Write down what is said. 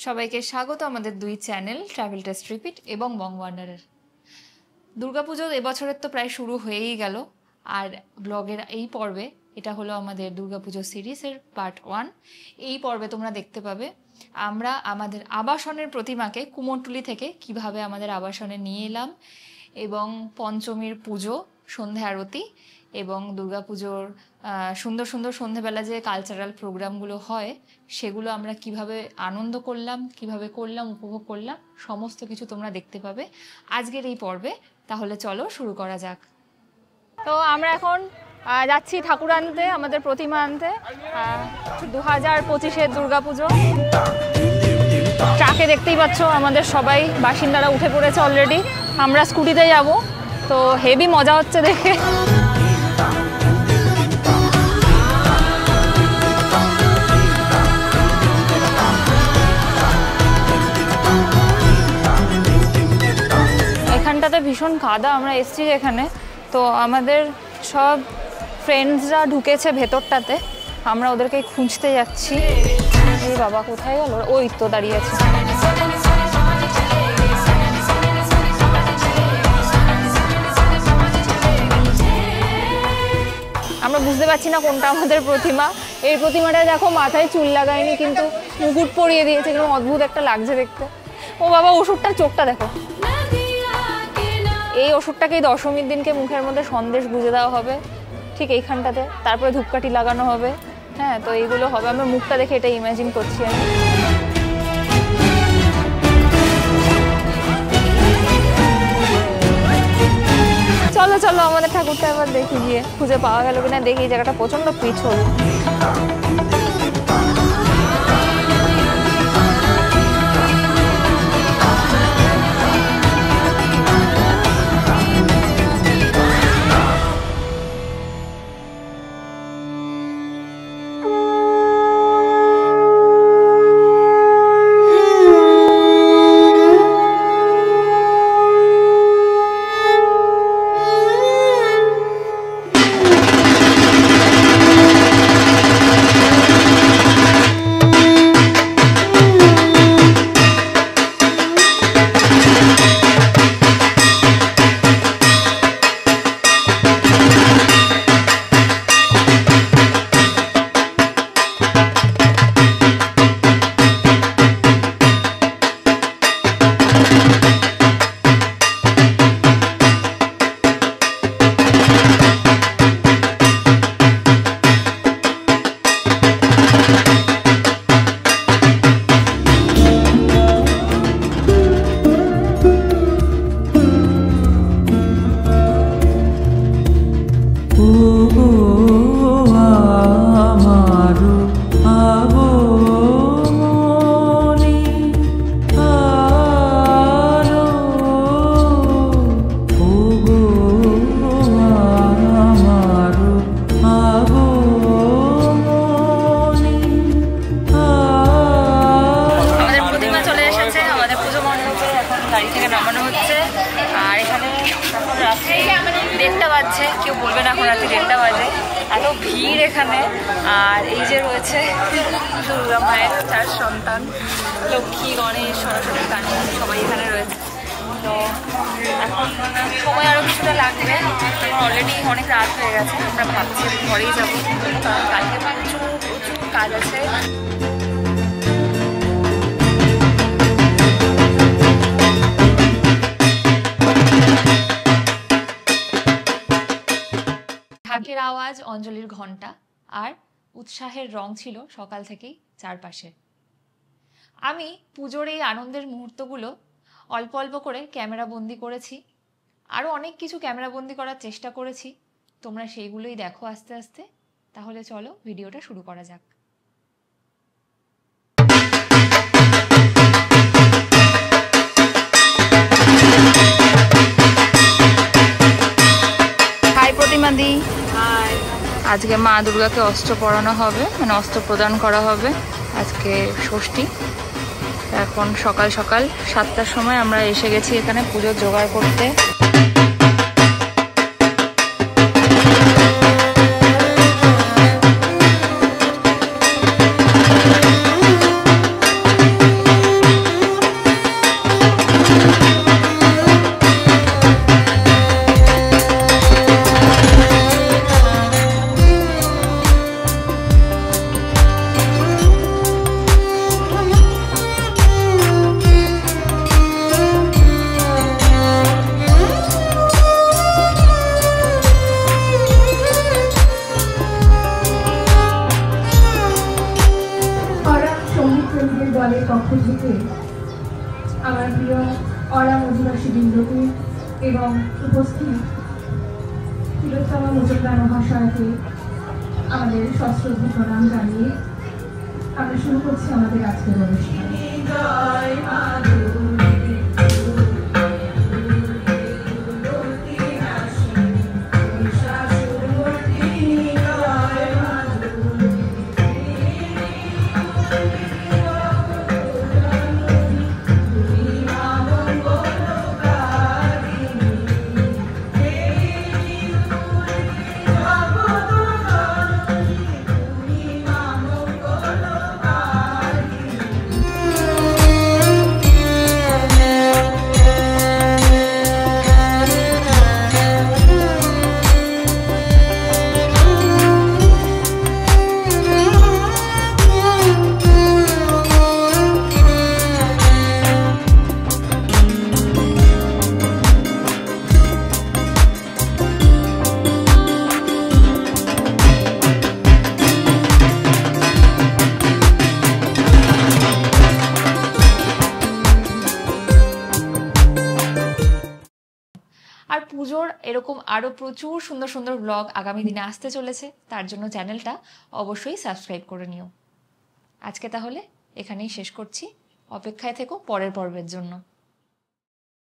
সবাইকে স্বাগত আমাদের দুই চ্যানেল ট্রাভেল টেস্ট রিপিট এবং বং ওয়ান্ডারের। দুর্গাপুজো এবছরের তো প্রায় শুরু হয়েই গেল, আর ব্লগের এই পর্বে এটা হলো আমাদের দুর্গাপুজো সিরিজের পার্ট 1। এই পর্বে তোমরা দেখতে পাবে আমরা আমাদের আবাসনের প্রতিমাকে কুমোরটুলি থেকে কিভাবে আমাদের আবাসনে নিয়ে এলাম, এবং পঞ্চমীর পুজো, সন্ধ্যা আরতি এবং দুর্গাপুজোর সুন্দর সুন্দর সন্ধ্যেবেলা যে কালচারাল প্রোগ্রামগুলো হয় সেগুলো আমরা কিভাবে আনন্দ করলাম, কিভাবে করলাম, উপভোগ করলাম, সমস্ত কিছু তোমরা দেখতে পাবে আজকের এই পর্বে। তাহলে চলো শুরু করা যাক। তো আমরা এখন যাচ্ছি ঠাকুর আনতে, আমাদের প্রতিমা আনতে। 2025-এর দুর্গাপুজো ট্রাকে দেখতেই পাচ্ছ আমাদের সবাই বাসিন্দারা উঠে পড়েছে অলরেডি। আমরা স্কুটিতে যাব, তো হেভি মজা হচ্ছে দেখে। এখানটাতে ভীষণ কাদা, আমরা এসছি এখানে, তো আমাদের সব ফ্রেন্ডসরা ঢুকেছে ভেতরটাতে, আমরা ওদেরকে খুঁজতে যাচ্ছি। এই বাবা কোথায় গেল? ওই তো দাঁড়িয়ে আছে। আমরা বুঝতে পারছি না কোনটা আমাদের প্রতিমা। এই প্রতিমাটায় দেখো মাথায় চুল লাগায়নি, কিন্তু মুকুট পরিয়ে দিয়েছে, কিন্তু অদ্ভুত একটা লাগছে দেখতে। ও বাবা, ওষুধটার চোখটা দেখো। এই ওষুধটাকেই দশমীর দিনকে মুখের মধ্যে সন্দেশ গুঁজে দেওয়া হবে ঠিক এইখানটাতে, তারপরে ধূপকাঠি লাগানো হবে। হ্যাঁ, তো এইগুলো হবে। আমরা মুখটা দেখে এটা ইমাজিন করছি আমি। চলো চলো আমাদের ঠাকুরটা এবার দেখি, গিয়ে খুঁজে পাওয়া গেল কিনা দেখি। এই জায়গাটা প্রচন্ড পিছল। কেউ বলবে না এখন রাত্রি 1টা বাজে, এত ভিড় এখানে। আর এই যে রয়েছে দুর্গা মায়ের 4 সন্তান, লক্ষ্মী, গণেশ, সরস্বতী, কার্তিক, সবাই এখানে রয়েছে। তো এখন সময় আরও কিছুটা লাগবে, অলরেডি অনেক রাত হয়ে গেছে। আমরা ভাবছি ঘরেই যাবো, কারণ কালকে প্রচুর প্রচুর কাজ আছে। ঢাকের আওয়াজ, অঞ্জলির ঘণ্টা আর উৎসাহের রং ছিল সকাল থেকেই চারপাশে। আমি পুজোর এই আনন্দের মুহূর্তগুলো অল্প অল্প করে ক্যামেরা বন্দি করেছি, আরও অনেক কিছু ক্যামেরা বন্দি করার চেষ্টা করেছি। তোমরা সেইগুলোই দেখো আস্তে আস্তে। তাহলে চলো ভিডিওটা শুরু করা যাক। হাই প্রতিমা দি। আজকে মা দুর্গাকে অস্ত্র পরানো হবে, মানে অস্ত্র প্রদান করা হবে। আজকে ষষ্ঠী। এখন সকাল সকাল 7টার সময় আমরা এসে গেছি এখানে পুজোর জোগাড় করতে। দলের পক্ষ থেকে আমার প্রিয় অরাম অধিবাসী বৃন্দকে এবং উপস্থিত তিলোত্তমা মজুমদার মহাশয়কে আমাদের সশ্রদ্ধ প্রণাম জানিয়ে আমরা শুরু করছি আমাদের আজকের অনুষ্ঠান। আর পুজোর এরকম আরও প্রচুর সুন্দর সুন্দর ব্লগ আগামী দিনে আসতে চলেছে, তার জন্য চ্যানেলটা অবশ্যই সাবস্ক্রাইব করে নিও। আজকে তাহলে এখানেই শেষ করছি, অপেক্ষায় থেকো পরের পর্বের জন্য।